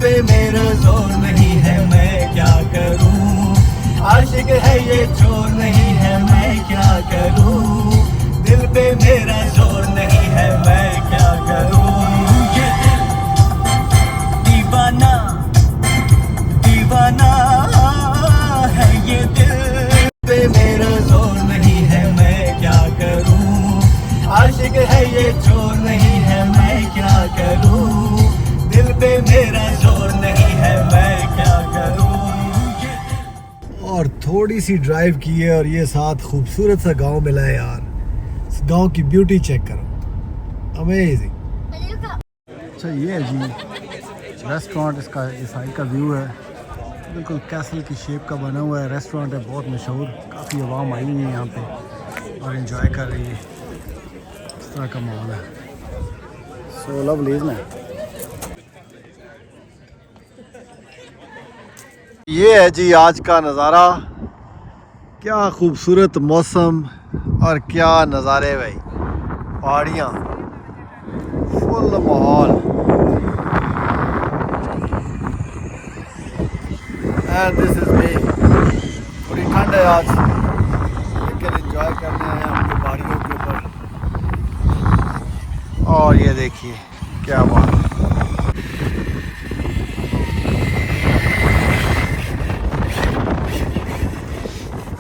पे मेरा जोर नहीं है, मैं क्या करूं। आशिक है ये चोर नहीं है, मैं क्या करूं। दिल पे मेरा जोर नहीं है, मैं क्या करूं। ये दिल दीवाना दीवाना है, ये दिल पे मेरा जोर नहीं है, मैं क्या करूं। आशिक है ये चोर नहीं है, मैं क्या करूं। दिल पे मेरा जोर नहीं है, मैं क्या करूं। और थोड़ी सी ड्राइव की है और ये साथ खूबसूरत सा गांव मिला है यार। इस गांव की ब्यूटी चेक करो, अमेजिंग। अच्छा ये है जी रेस्टोरेंट, इसका इस साइड का व्यू है, बिल्कुल कैसल की शेप का बना हुआ है। रेस्टोरेंट है बहुत मशहूर, काफ़ी आवाम आई हुई है यहाँ पे और एंजॉय कर रही है। इस तरह का माहौल है, सो लवली इज़ इट। ये है जी आज का नज़ारा, क्या खूबसूरत मौसम और क्या नज़ारे भाई, पहाड़ियाँ, फुल माहौल। And this is me. थोड़ी ठंड है आज लेकिन एंजॉय करने आए हम ये पहाड़ियों के ऊपर। और ये देखिए क्या बात है,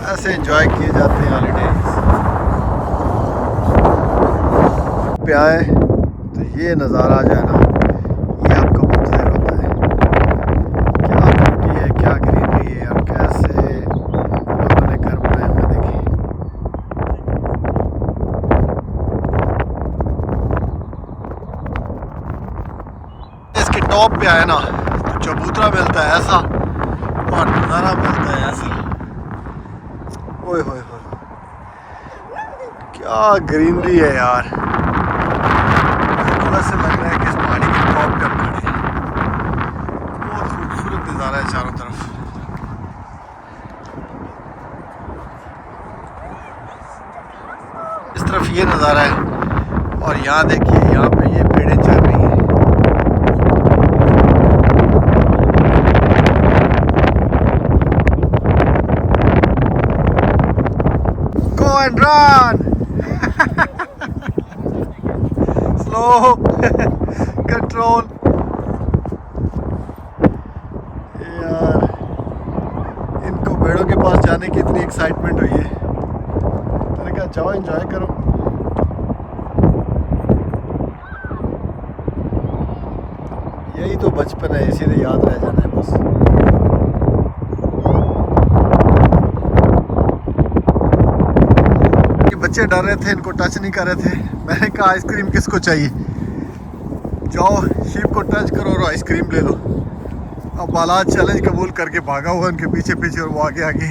ऐसे एंजॉय किए जाते हैं हॉलीडेज पे आए तो ये नज़ारा जो है ना, ये आपका मंजर होता है। क्या ब्यूटी है, क्या ग्रीनरी है और कैसे लोगों ने घर बनाए हुए देखिए। इसके टॉप पे आए ना तो चबूतरा मिलता है ऐसा और नज़ारा मिलता है ऐसा। ओए होए होए, क्या ग्रीनरी है यार, बिल्कुल ऐसे लग रहा है कि इस पहाड़ी के टॉप पे हम खड़े हैं। बहुत खूबसूरत नज़ारा है चारों तरफ। इस तरफ ये नज़ारा है और यहाँ देखिए, यहाँ पे ये पेड़ें चल रही हैं। Go and run! Slow control. यार इनको पेड़ों के पास जाने की इतनी एक्साइटमेंट हुई है, मैंने कहा जाओ एंजॉय करो। यही तो बचपन है, इसीलिए याद रह जाना है बस। बच्चे डर रहे थे, इनको टच नहीं कर रहे थे। मैंने कहा आइसक्रीम किसको चाहिए, जाओ शीप को टच करो और आइसक्रीम ले लो। अब बालाज चैलेंज कबूल करके भागा हुआ उनके पीछे पीछे और वो आगे आगे।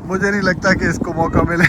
मुझे नहीं लगता कि इसको मौका मिले।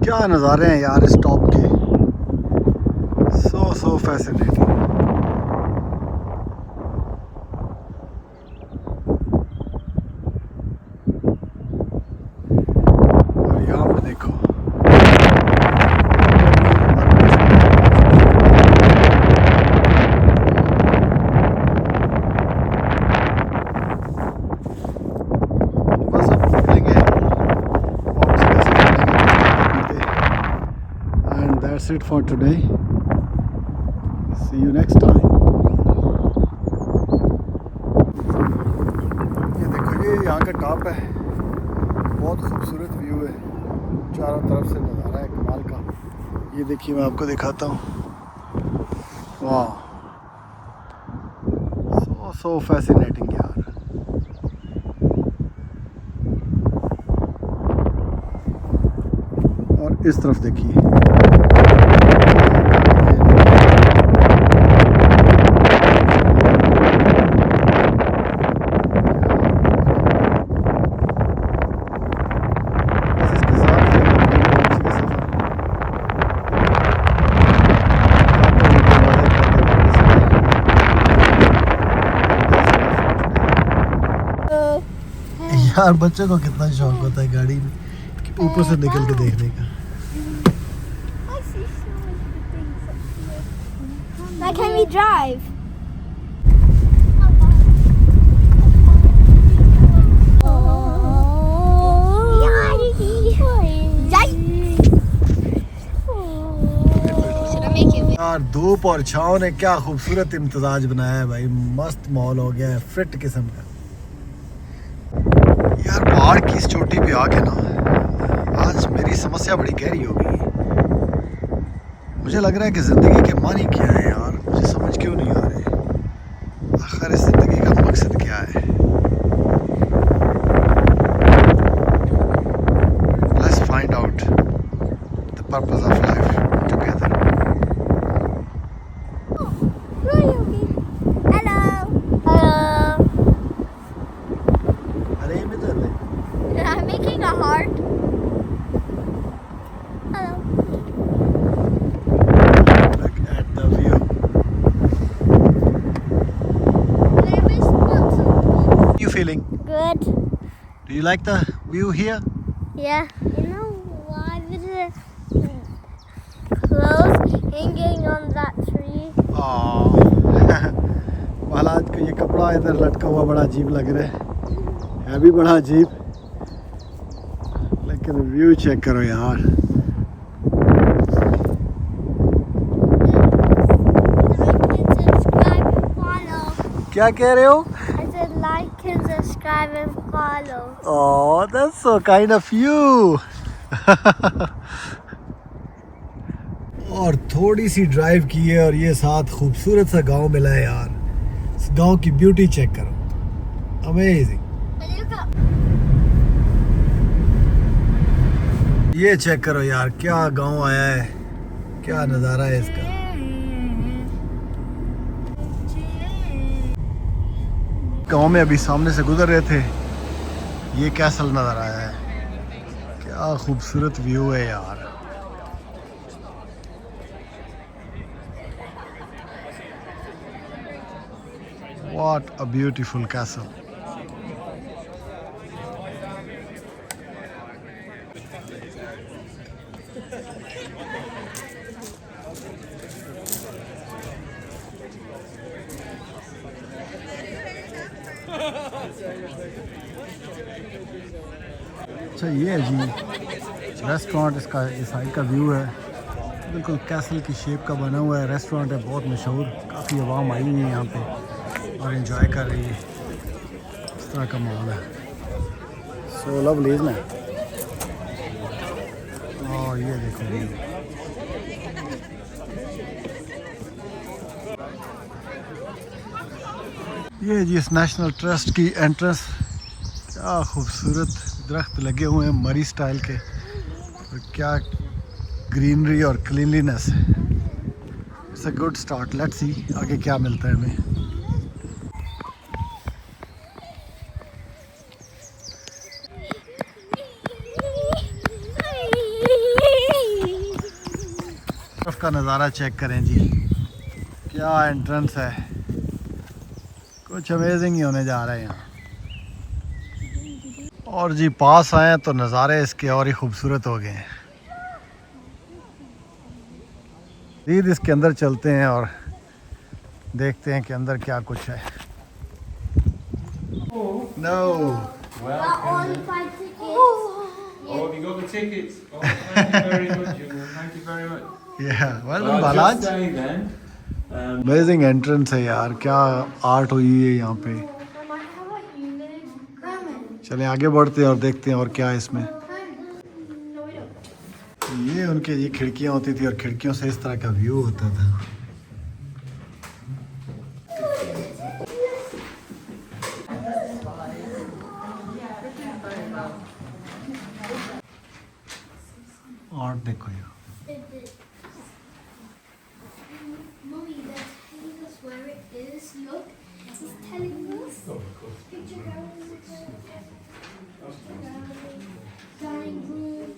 क्या नज़ारे हैं यार इस टॉप के, सो फैसिनेटिंग। और यहाँ पे देखो, बस अब निकलेंगे and that's it for today. See you next time. ये देखो, ये यहाँ का टॉप है, बहुत खूबसूरत व्यू है, चारों तरफ से नज़ारा है कमाल का। ये देखिए मैं आपको दिखाता हूँ, वाह, सो फैसिनेटिंग यार। और इस तरफ देखिए, यार बच्चों को कितना शौक होता है गाड़ी में कि ऊपर से निकल के देखने का। Like, can we drive? यार धूप और छाँव ने क्या खूबसूरत इम्तजाज बनाया है भाई, मस्त माहौल हो गया है, फिट किस्म का। यार पहाड़ की इस चोटी पे आके ना आज मेरी समस्या बड़ी गहरी हो गई है। मुझे लग रहा है कि जिंदगी के मानी क्या है यार, मुझे समझ क्यों नहीं आ रहे आखिर इस जिंदगी का मकसद क्या है। Let's find out the purpose of life together. Hello. Hello. अरे ये मित्र है। I'm making a heart. Hello. Look at the view. You feeling? Good. Do you like the view here? Yeah. You know why there's clothes hanging on that tree? महाराज को ये कपड़ा इधर लटका हुआ बड़ा अजीब लग रहा है भी बड़ा अजीब, लेकिन व्यू चेक करो यार। क्या कह रहे हो? I said like and subscribe and follow. Oh, that's so kind of you. और थोड़ी सी ड्राइव की है और ये साथ खूबसूरत सा गांव मिला है यार। इस गांव की ब्यूटी चेक करो, अमेजिंग। ये चेक करो यार, क्या गांव आया है, क्या नज़ारा है इसका। गांव में अभी सामने से गुजर रहे थे, ये कैसल नज़र आया है, क्या खूबसूरत व्यू है यार। What a beautiful castle. अच्छा ये है जी रेस्टोरेंट, इसका इस साइड का व्यू है, बिल्कुल कैसल की शेप का बना हुआ है। रेस्टोरेंट है बहुत मशहूर, काफ़ी आवाम आई हुई है यहाँ पे और एंजॉय कर रही है, इस तरह का माहौल है। सो लवली ना। और ये देखो ये जी इस नेशनल ट्रस्ट की एंट्रेंस, क्या खूबसूरत दरख्त लगे हुए हैं मरी स्टाइल के, और क्या ग्रीनरी और cleanliness. It's a good start, let's see आगे क्या मिलता है हमें। तरफ का नज़ारा चेक करें जी, क्या एंट्रेंस है, कुछ अमेजिंग ही होने जा रहा है यहाँ। और जी पास आए तो नज़ारे इसके और ही खूबसूरत हो गए हैं। सीध इसके अंदर चलते हैं और देखते हैं कि अंदर क्या कुछ है। No Oh, have you got the tickets? Oh, thank you very much, Julian. Thank you very much. Yeah, well done, Just Balaj. say then. Amazing entrance है यार, क्या आर्ट हुई है यहाँ पे। चलें आगे बढ़ते हैं और देखते हैं और क्या है इसमें। ये उनके ये खिड़कियाँ होती थी और खिड़कियों से इस तरह का व्यू होता था। आर्ट देखो यार, Mommy, they're telling us where it is. Look, it's telling us. Picture dining room.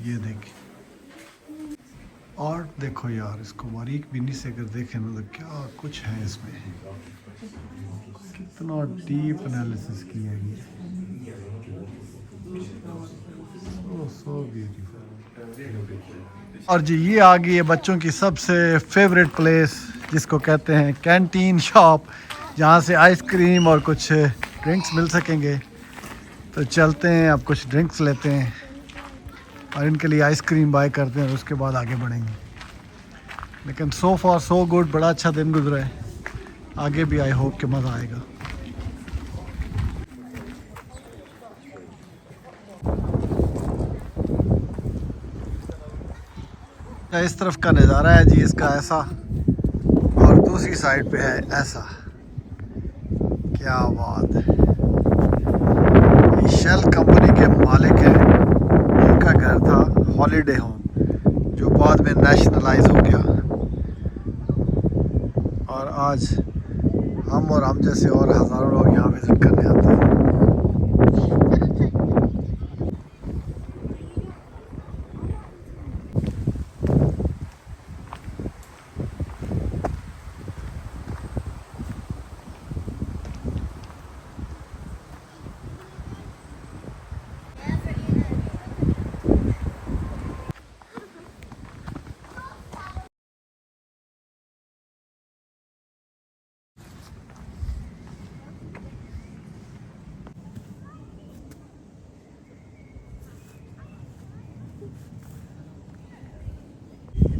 ये देख और देखो यार, इसको बारीक बीनी से अगर देखें ना तो क्या कुछ है इसमें, कितना डीप एनालिसिस किया गया है। So beautiful. और जी ये आ गई है बच्चों की सबसे फेवरेट प्लेस, जिसको कहते हैं कैंटीन शॉप, जहाँ से आइसक्रीम और कुछ ड्रिंक्स मिल सकेंगे। तो चलते हैं, अब कुछ ड्रिंक्स लेते हैं और इनके लिए आइसक्रीम बाय करते हैं और उसके बाद आगे बढ़ेंगे। लेकिन सो फार सो गुड, बड़ा अच्छा दिन गुजरा है। आगे भी आई होप कि मज़ा आएगा। इस तरफ का नज़ारा है जी इसका ऐसा, और दूसरी साइड पे है ऐसा। क्या बात है। ये शेल कंपनी के मालिक हैं, उनका घर था हॉलीडे होम, जो बाद में नेशनलाइज हो गया। और आज हम और हम जैसे और हज़ारों लोग यहाँ विज़िट करने आते हैं।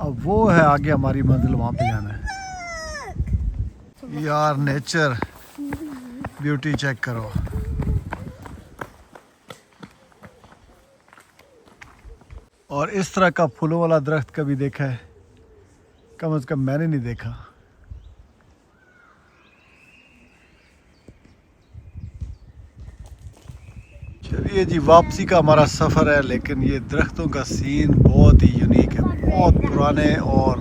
अब वो है आगे हमारी मंजिल, वहाँ पे जाना है। यार नेचर ब्यूटी चेक करो। और इस तरह का फूलों वाला दरख्त कभी देखा है? कम से कम मैंने नहीं देखा। चलिए जी, वापसी का हमारा सफ़र है, लेकिन ये दरख्तों का सीन बहुत ही यूनिक है, बहुत पुराने और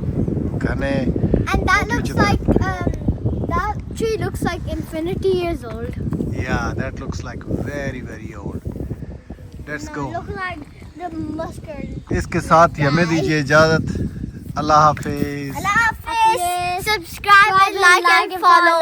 घने। And that looks like that tree looks like infinity years old. Yeah, that looks like very very old. Let's go. Look like the mustard. इसके साथ ही हमें दीजिए इजाज़त। अल्लाह हाफिज़। Allah Hafiz. Subscribe and like and follow.